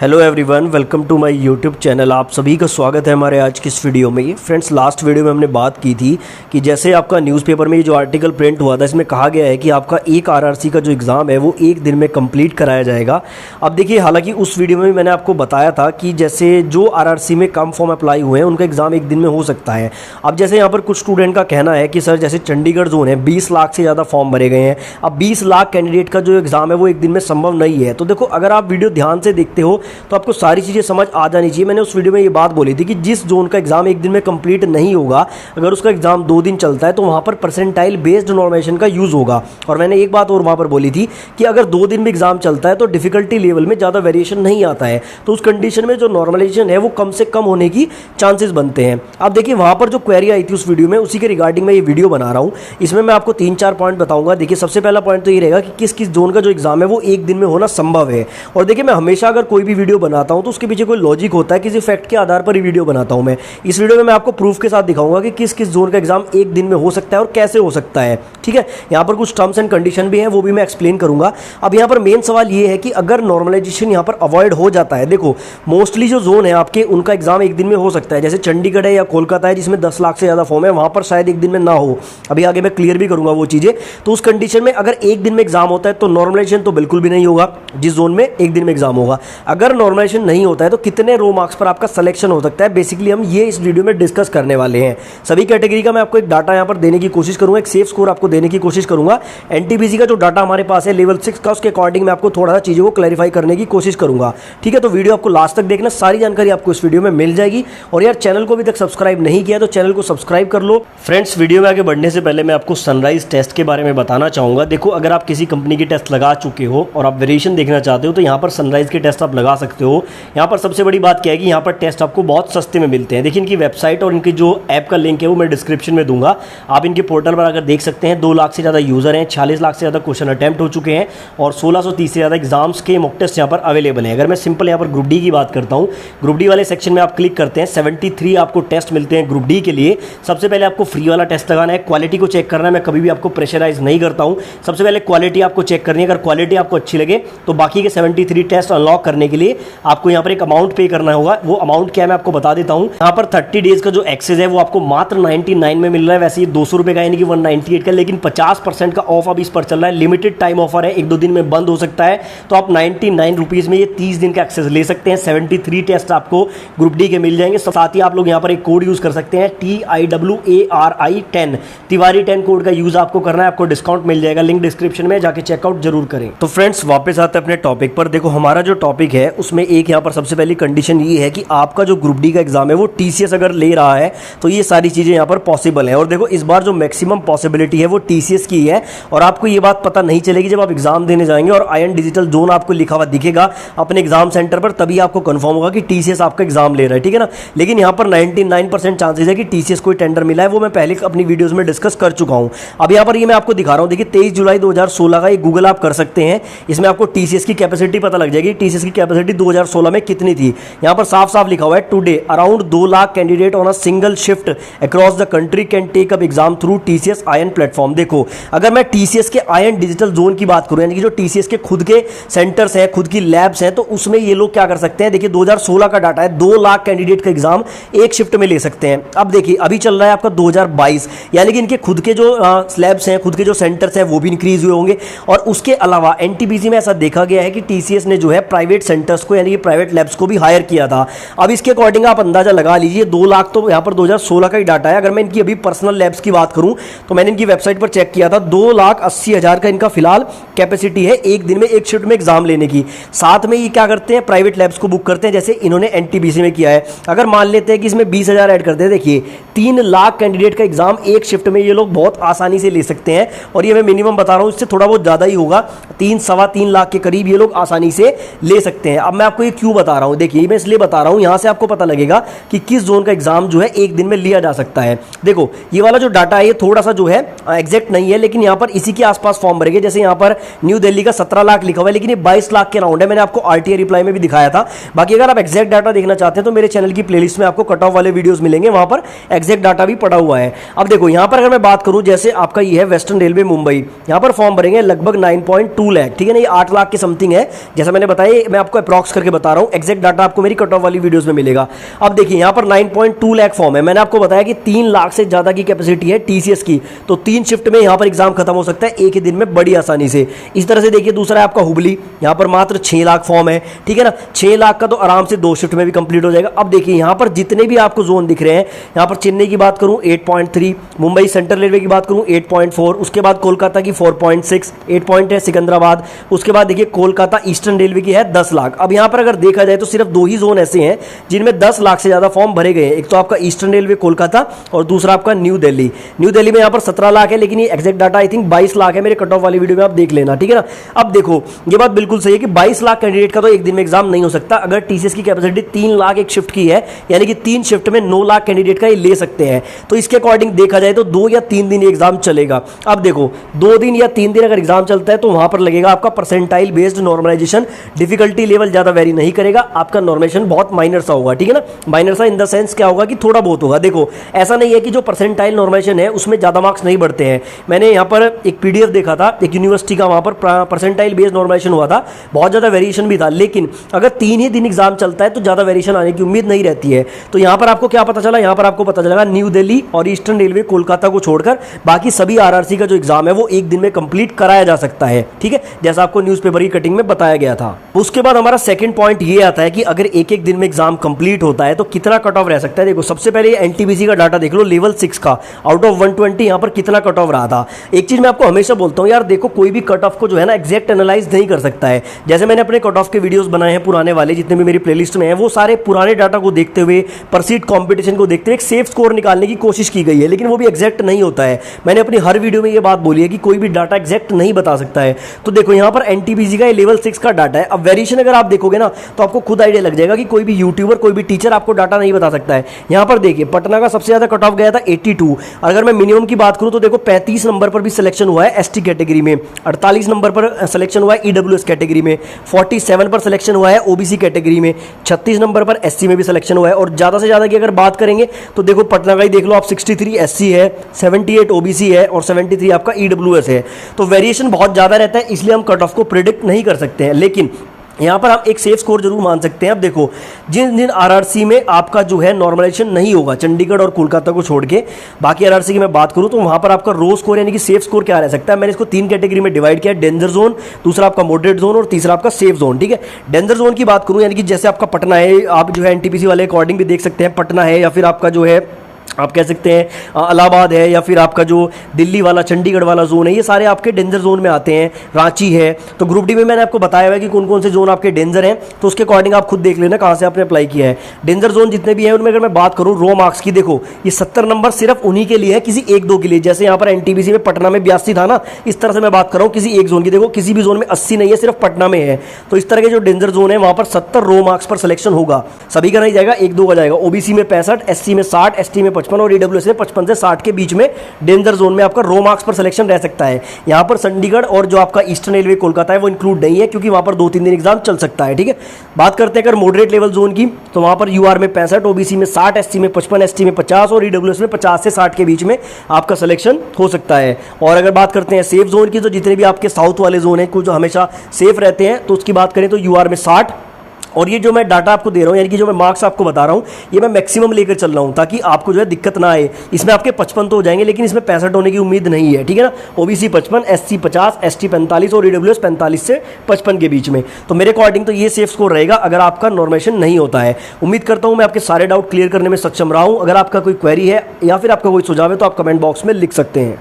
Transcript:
Hello everyone, welcome to my YouTube channel. आप सभी का स्वागत है हमारे आज की इस वीडियो में। फ्रेंड्स, लास्ट वीडियो में हमने बात की थी कि जैसे आपका न्यूज़पेपर में ये जो आर्टिकल प्रिंट हुआ था, इसमें कहा गया है कि आपका एक आरआरसी का जो एग्ज़ाम है वो एक दिन में कंप्लीट कराया जाएगा। अब देखिए, हालांकि उस वीडियो में मैंने आपको बताया था कि जैसे जो आरआरसी में कम फॉर्म अप्लाई हुए हैं उनका एग्ज़ाम एक दिन में हो सकता है। अब जैसे यहाँ पर कुछ स्टूडेंट का कहना है कि सर, जैसे चंडीगढ़ जोन है 20 लाख से ज़्यादा फॉर्म भरे गए हैं, अब 20 लाख कैंडिडेट का जो एग्ज़ाम है वो एक दिन में संभव नहीं है। तो देखो, अगर आप वीडियो ध्यान से देखते हो तो आपको सारी चीज़ें समझ आ जानी चाहिए। मैंने उस वीडियो में ये बात बोली थी कि जिस जोन का एग्जाम एक दिन में कंप्लीट नहीं होगा, अगर उसका एग्जाम 2 दिन चलता है तो वहां पर परसेंटाइल बेस्ड नॉर्मलाइजेशन का यूज होगा। और मैंने एक बात और वहां पर बोली थी कि अगर 2 दिन में एग्जाम चलता है तो डिफिकल्टी लेवल में ज़्यादा वेरिएशन नहीं आता है, तो उस कंडीशन में जो नॉर्मलाइजेशन है वो कम से कम होने की चांसेस बनते हैं। अब देखिए, वहां पर जो क्वेरी आई थी उस वीडियो में, उसी के रिगार्डिंग मैं ये वीडियो बना रहा हूँ। इसमें मैं आपको 3-4 पॉइंट बताऊंगा। देखिए, सबसे पहला पॉइंट तो ये रहेगा कि किस किस जोन का जो एग्जाम है वो एक दिन में होना संभव है। और देखिए, मैं हमेशा अगर कोई भी वीडियो बनाता हूँ तो उसके पीछे कोई लॉजिक होता है, किसी फैक्ट के आधार पर ही वीडियो बनाता हूं मैं। इस वीडियो में मैं आपको प्रूफ के साथ दिखाऊंगा कि किस किस जोन का एग्जाम एक दिन में हो सकता है और कैसे हो सकता है। ठीक है, यहां पर कुछ टर्म्स एंड कंडीशन भी हैं, वो भी मैं एक्सप्लेन करूंगा। अब यहां पर मेन सवाल ये है कि अगर नॉर्मलाइजेशन यहां पर अवॉइड हो जाता है, देखो मोस्टली जो जोन है आपके, उनका एग्जाम एक दिन में हो सकता है। जैसे चंडीगढ़ है या कोलकाता है जिसमें 10 लाख से ज्यादा फॉर्म है, वहां पर शायद एक दिन में ना हो। अभी आगे मैं क्लियर भी करूंगा वो चीजें। तो उस कंडीशन में अगर एक दिन में एग्जाम होता है तो नॉर्मलाइजेशन तो बिल्कुल भी नहीं होगा जिस जोन में एक दिन में एग्जाम होगा। अगर नॉर्मलाइजेशन नहीं होता है तो कितने रो मार्क्स पर आपका सिलेक्शन हो सकता है, बेसिकली हम ये इस वीडियो में डिस्कस करने वाले हैं। सभी कैटेगरी का मैं आपको एक डाटा यहां पर देने की कोशिश करूंगा, एक सेफ स्कोर आपको देने की कोशिश करूंगा। एनटीपीसी का जो डाटा हमारे पास है लेवल 6 का, उसके अकॉर्डिंग मैं आपको थोड़ा सा चीजों को क्लैरिफाई करने की कोशिश करूंगा। ठीक है, तो वीडियो आपको लास्ट तक देखना, सारी जानकारी आपको इस वीडियो में मिल जाएगी। और यार, चैनल को अभी तक सब्सक्राइब नहीं किया तो चैनल को सब्सक्राइब कर लो। फ्रेंड्स, वीडियो में आगे बढ़ने से पहले मैं आपको सनराइज टेस्ट के बारे में बताना चाहूंगा। देखो, अगर आप किसी कंपनी की टेस्ट लगा चुके हो और आप वेरिएशन देखना चाहते हो तो यहाँ पर सनराइज के टेस्ट आप लगा सकते हो। यहाँ पर सबसे बड़ी बात क्या है कि यहाँ पर टेस्ट आपको बहुत सस्ते में मिलते हैं। देखिए, इनकी वेबसाइट और इनकी जो ऐप का लिंक है वो मैं डिस्क्रिप्शन में दूंगा। आप इनके पोर्टल पर अगर देख सकते हैं, 2 लाख से ज़्यादा यूज़र हैं, 46 लाख से ज़्यादा क्वेश्चन अटैम्प्ट हो चुके हैं और 1630 से ज़्यादा एग्जाम्स के मॉक टेस्ट यहाँ पर अवेलेबल हैं। अगर मैं सिंपल यहाँ पर ग्रुप डी की बात करता हूँ, ग्रुप डी वाले सेक्शन में आप क्लिक करते हैं, 73 आपको टेस्ट मिलते हैं ग्रुप डी के लिए। सबसे पहले आपको फ्री वाला टेस्ट लगाना है, क्वालिटी को चेक करना है। मैं कभी भी आपको प्रेशराइज नहीं करता हूँ। सबसे पहले क्वालिटी आपको चेक करनी है। अगर क्वालिटी आपको अच्छी लगे तो बाकी के 73 टेस्ट अनलॉक करने के लिए आपको यहाँ पर एक अमाउंट पे करना होगा। वो अमाउंट क्या है मैं आपको बता देता हूँ। यहाँ पर 30 डेज का जो एक्सेस है वो आपको मात्र 99 में मिल रहा है। वैसे ये 200 रुपये का यानी कि 198 का, लेकिन 50% का ऑफ अभी इस पर चल रहा है। लिमिटेड टाइम ऑफर है, 1-2 दिन में बंद हो सकता है। तो आप 99 रुपीज़ में ये 30 दिन का एक्सेस ले सकते हैं। 73 टेस्ट आपको ग्रुप डी के मिल जाएंगे। साथ ही आप लोग यहाँ पर एक कोड यूज कर सकते हैं, TIWARI10, तिवारी 10 कोड का यूज आपको करना है। आपको डिस्काउंट मिल जाएगा, लिंक डिस्क्रिप्शन में, जाके चेकआउट जरूर करें। तो फ्रेंड्स, वापस आते हैं अपने टॉपिक पर। देखो, हमारा जो टॉपिक है उसमें एक यहाँ पर सबसे पहली कंडीशन ये है कि आपका जो ग्रुप डी का एग्जाम है वो टीसीएस अगर ले रहा है तो ये सारी चीजें यहाँ पर पॉसिबल है। और देखो, इस बार जो मैक्सिमम पॉसिबिलिटी है वो टीसीएस की है। और आपको ये बात पता नहीं चलेगी जब आप एग्जाम देने जाएंगे और आयन डिजिटल जोन आपको लिखा हुआ दिखेगा अपने एग्जाम सेंटर पर, तभी आपको कंफर्म होगा कि टीसीएस आपका एग्जाम ले रहा है। ठीक है ना, लेकिन यहाँ पर 99% चांसेस है कि टीसीएस कोई टेंडर मिला है। वो मैं पहले अपनी वीडियोज में डिस्कस कर चुका हूँ। अब यहाँ पर ये मैं आपको दिखा रहा हूँ। देखिए, 23 जुलाई 2016 का ये गूगल आप कर सकते हैं। इसमें आपको टीसीएस की कैपेसिटी पता लग जाएगी। टीसीएस की कैपेसिटी 2016 में कितनी थी, यहाँ पर साफ साफ लिखा हुआ है, today around 2 lakh candidate on a single shift across the country can take up exam through TCS iON platform. देखो, अगर मैं टीसीएस के आयन डिजिटल जोन की बात करूं, यानी कि जो टीसीएस के खुद के सेंटर्स हैं, खुद की लैब्स हैं, तो उसमें ये लोग क्या कर सकते हैं। देखिए, 2016 का डाटा है, 2 लाख कैंडिडेट का एग्जाम एक शिफ्ट में ले सकते हैं। अब देखिए, अभी चल रहा है आपका 2022, यानी कि इनके खुद के जो स्लैब्स हैं, खुद के जो सेंटर्स हैं वो भी इंक्रीज हुए होंगे। और उसके अलावा एनटीपीसी में ऐसा देखा गया है कि टीसीएस ने जो है प्राइवेट सेंटर्स को, यानी कि प्राइवेट लैब्स को भी हायर किया था। अब इसके अकॉर्डिंग आप अंदाजा लगा लीजिए, 2 लाख तो यहाँ पर 2016 का ही डाटा है। अगर मैं इनकी अभी पर्सनल लैब्स की बात करूं तो मैंने इनकी वेबसाइट पर चेक किया था, 2,80,000 का इनका फिलहाल कैपेसिटी है एक दिन में एक शिफ्ट में एग्जाम लेने की। साथ में ये क्या करते हैं, प्राइवेट लैब्स को बुक करते हैं, जैसे इन्होंने एनटीपीसी में किया है। अगर मान लेते हैं कि इसमें 20,000 ऐड करते हैं, देखिए 3 लाख कैंडिडेट का एग्जाम एक शिफ्ट में ये लोग बहुत आसानी से ले सकते हैं। और ये मैं मिनिमम बता रहा हूं, इससे थोड़ा बहुत ज्यादा ही होगा, 3-3.25 लाख के करीब ये लोग आसानी से ले सकते हैं। अब मैं आपको ये क्यों बता रहा हूं, देखिए मैं इसलिए बता रहा हूं, यहां से आपको पता लगेगा कि किस जोन का एग्जाम जो है एक दिन में लिया जा सकता है। देखो, ये वाला जो डाटा है ये थोड़ा सा जो है एग्जैक्ट नहीं है, लेकिन यहाँ पर इसी के आसपास फॉर्म भरेंगे। जैसे यहाँ पर न्यू दिल्ली का 17 लाख लिखा हुआ है, लेकिन ये 22 लाख के राउंड है। मैंने आपको आरटीआई रिप्लाई में भी दिखाया था। बाकी अगर आप एग्जैक्ट डाटा देखना चाहते हैं तो मेरे चैनल की प्लेलिस्ट में आपको कट ऑफ वाले वीडियोस मिलेंगे, वहां पर एग्जैक्ट डाटा भी पड़ा हुआ है। अब देखो, यहाँ पर अगर मैं बात करूं, जैसे आपका ये है वेस्टर्न रेलवे मुंबई, यहाँ पर फॉर्म भरेंगे लगभग 9.2 लाख। ठीक है ना, ये 8 लाख के समथिंग है। जैसा मैंने बताया, मैं आपको अप्रॉक्स करके बता रहा हूँ, एग्जैक्ट डाटा आपको मेरी कट ऑफ वाली वीडियोस में मिलेगा। अब देखिए यहाँ पर 9.2 लाख फॉर्म है, मैंने आपको बताया कि 3 लाख से ज़्यादा की कैपेसिटी है टीसीएस की, तो 3 शिफ्ट में यहाँ पर एग्जाम खत्म हो सकता है एक ही दिन में बड़ी आसानी से। इस तरह से देखिए दूसरा है आपका हुबली, यहाँ पर मात्र 6 लाख फॉर्म है, ठीक है ना, 6 लाख का तो आराम से 2 शिफ्ट में भी कंप्लीट हो जाएगा। अब देखिए यहाँ पर जितने भी आपको जोन दिख रहे हैं, यहाँ पर चेन्नई की बात करूँ 8.3, मुंबई सेंट्रल रेलवे की बात करूँ 8.4, उसके बाद कोलकाता की 4.6, 8 पॉइंट है सिकंदराबाद, उसके बाद देखिए कोलकाता ईस्टर्न रेलवे की है 10 लाख। अब यहाँ पर अगर देखा जाए तो सिर्फ 2 ही जोन ऐसे हैं जिनमें 10 लाख से ज़्यादा फॉर्म भरे गए हैं, एक तो आपका ईस्टर्न रेलवे कोलकाता और दूसरा आपका न्यू दिल्ली। न्यू दिल्ली में यहाँ पर 17 लाख है, लेकिन ये exact data I think 22 lakh है, मेरे कट ऑफ वाली वीडियो में आप देख लेना, ठीक है ना। अब देखो ये बात बिल्कुल सही है कि 22 लाख कैंडिडेट का तो एक दिन में एग्जाम नहीं हो सकता। अगर टीसीएस की कैपेसिटी 3 लाख एक शिफ्ट की है, यानी कि 3 शिफ्ट में 9 लाख कैंडिडेट का ये ले सकते हैं, तो इसके अकॉर्डिंग देखा जाए तो 2 या 3 दिन ये एग्जाम चलेगा। अब देखो 2 दिन या 3 दिन अगर एग्जाम चलता है तो वहां पर लगेगा आपका percentile based normalization, difficulty level ज्यादा वेरी नहीं करेगा, आपका नॉर्मलाइजेशन बहुत माइनर सा होगा, ठीक है ना। माइनर सा इन द सेंस क्या होगा कि थोड़ा बहुत होगा। देखो ऐसा नहीं है कि जो परसेंटाइल नॉर्मलाइजेशन है उसमें ज्यादा मार्क्स नहीं बढ़ते हैं। मैंने यहाँ पर एक पीडीएफ देखा था एक यूनिवर्सिटी का, वहां पर परसेंटाइल बेस्ड नॉर्मलाइजेशन हुआ था, बहुत ज्यादा वेरिएशन भी था, लेकिन अगर 3 ही दिन एग्जाम चलता है तो ज्यादा वेरिएशन आने की उम्मीद नहीं रहती है। तो यहाँ पर आपको क्या पता चला, यहाँ पर आपको पता चलेगा न्यू दिल्ली और ईस्टर्न रेलवे कोलकाता को छोड़कर बाकी सभी आरआरसी का जो एग्जाम है वो एक दिन में कंप्लीट कराया जा सकता है, ठीक है, जैसा आपको न्यूज़पेपर की कटिंग में बताया गया था। उसके बाद हमारा सेकंड पॉइंट ये आता है कि अगर एक एक दिन में एग्जाम कंप्लीट होता है तो कितना कट ऑफ रह सकता है। देखो सबसे पहले एनटीपीसी का डाटा देख लो, लेवल 6 का आउट ऑफ 120 यहाँ पर कितना कट ऑफ रहा था। एक चीज मैं आपको हमेशा बोलता हूँ यार, देखो कोई भी कट ऑफ को जो है ना एग्जैक्ट एनालाइज नहीं कर सकता है। जैसे मैंने अपने कट ऑफ के वीडियोस बनाए हैं पुराने वाले, जितने भी मेरी प्लेलिस्ट में है, वो सारे पुराने डाटा को देखते हुए, परसीड कॉम्पिटिशन को देखते हुए एक सेफ स्कोर निकालने की कोशिश की गई है, लेकिन वो भी एग्जैक्ट नहीं होता है। मैंने अपनी हर वीडियो में ये बात बोली है कि कोई भी डाटा एग्जैक्ट नहीं बता सकता है। तो देखो यहाँ पर एनटीपीसी का लेवल 6 का डाटा है। अब वेरिएशन अगर आप देखोगे ना तो आपको खुद आइडिया लग जाएगा कि कोई भी यूट्यूबर, कोई भी टीचर आपको डाटा नहीं बता सकता है। यहाँ पर देखिए पटना का सबसे ज्यादा कट ऑफ गया था 82। अगर मैं मिनिमम की बात करूं तो देखो 35 नंबर पर भी सिलेक्शन हुआ है एसटी कैटेगरी में, 48 नंबर पर सिलेक्शन हुआ है ईडब्ल्यूएस कैटेगरी में, 47 पर सिलेक्शन हुआ है ओबीसी कैटेगरी में, 36 नंबर पर एससी में भी सिलेक्शन हुआ है। और ज्यादा से ज्यादा की अगर बात करेंगे तो देखो पटना का ही देख लो आप, 63 एससी है, 78 ओबीसी है और 73 आपका ईडब्ल्यूएस है। तो वेरिएशन बहुत ज्यादा रहता है, इसलिए हम कट ऑफ को प्रिडिक्ट नहीं कर सकते हैं, लेकिन यहाँ पर आप एक सेफ स्कोर जरूर मान सकते हैं। अब देखो जिन जिन आरआरसी में आपका जो है नॉर्मलाइजेशन नहीं होगा, चंडीगढ़ और कोलकाता को छोड़ के, बाकी आरआरसी की मैं बात करूँ तो वहाँ पर आपका रो स्कोर यानी कि सेफ स्कोर क्या रह सकता है। मैंने इसको 3 कैटेगरी में डिवाइड किया है, डेंजर जोन, दूसरा आपका मॉडरेट जोन और तीसरा आपका सेफ जोन, ठीक है। डेंजर जोन की बात करूँ यानी कि जैसे आपका पटना है, आप जो है एनटीपीसी वाले अकॉर्डिंग भी देख सकते हैं, पटना है या फिर आपका जो है आप कह सकते हैं इलाहाबाद है या फिर आपका जो दिल्ली वाला चंडीगढ़ वाला जोन है, ये सारे आपके डेंजर जोन में आते हैं। रांची है, तो ग्रुप डी में मैंने आपको बताया हुआ है कि कौन कौन से जोन आपके डेंजर हैं, तो उसके अकॉर्डिंग आप खुद देख लेना कहाँ से आपने अप्लाई किया है। डेंजर जोन जितने भी हैं उनमें अगर मैं बात करूँ रो मार्क्स की, देखो ये 70 नंबर सिर्फ उन्हीं के लिए है, किसी 1-2 के लिए। जैसे यहाँ पर एनटीपीसी में पटना में 82 था ना, इस तरह से मैं बात कर रहा हूँ किसी एक जोन की। देखो किसी भी जोन में 80 नहीं है, सिर्फ पटना में है। तो इस तरह के जो डेंजर जोन है वहाँ पर 70 रो मार्क्स पर सिलेक्शन होगा, सभी का नहीं जाएगा, 1-2 का जाएगा। ओबीसी में 65, एससी में 60, एसटी में 55 और ईडब्ल्यूएस में 55 से 60 के बीच में डेंजर जोन में आपका रो मार्क्स पर सिलेक्शन रह सकता है। यहां पर चंडीगढ़ और जो आपका ईस्टर्न रेलवे कोलकाता है वो इंक्लूड नहीं है, क्योंकि वहां पर 2-3 दिन एग्जाम चल सकता है, ठीक है। बात करते हैं अगर मॉडरेट लेवल जोन की, तो वहां पर यूआर में 65, ओबीसी में 60, एससी में 55, एसटी में 50 और ईडब्ल्यूएस में 50 से 60 के बीच में आपका सिलेक्शन हो सकता है। और अगर बात करते हैं सेफ जोन की, तो जितने भी आपके साउथ वाले जोन है कुछ जो हमेशा सेफ रहते हैं, तो उसकी बात करें तो यूआर में 60। और ये जो मैं डाटा आपको दे रहा हूँ यानी कि जो मैं मार्क्स आपको बता रहा हूँ, ये मैं मैक्सिमम लेकर चल रहा हूँ ताकि आपको जो है दिक्कत ना आए। इसमें आपके 55 तो हो जाएंगे, लेकिन इसमें 65 होने की उम्मीद नहीं है, ठीक है ना। ओबीसी 55, एससी 50, एसटी 45 और ईडब्ल्यूएस 45 से 55 के बीच में। तो मेरे अकॉर्डिंग तो ये सेफ स्कोर रहेगा अगर आपका नॉर्मेशन नहीं होता है। उम्मीद करता हूँ मैं आपके सारे डाउट क्लियर करने में सक्षम रहा हूँ। अगर आपका कोई क्वेरी है या फिर आपका कोई सुझाव है तो आप कमेंट बॉक्स में लिख सकते हैं।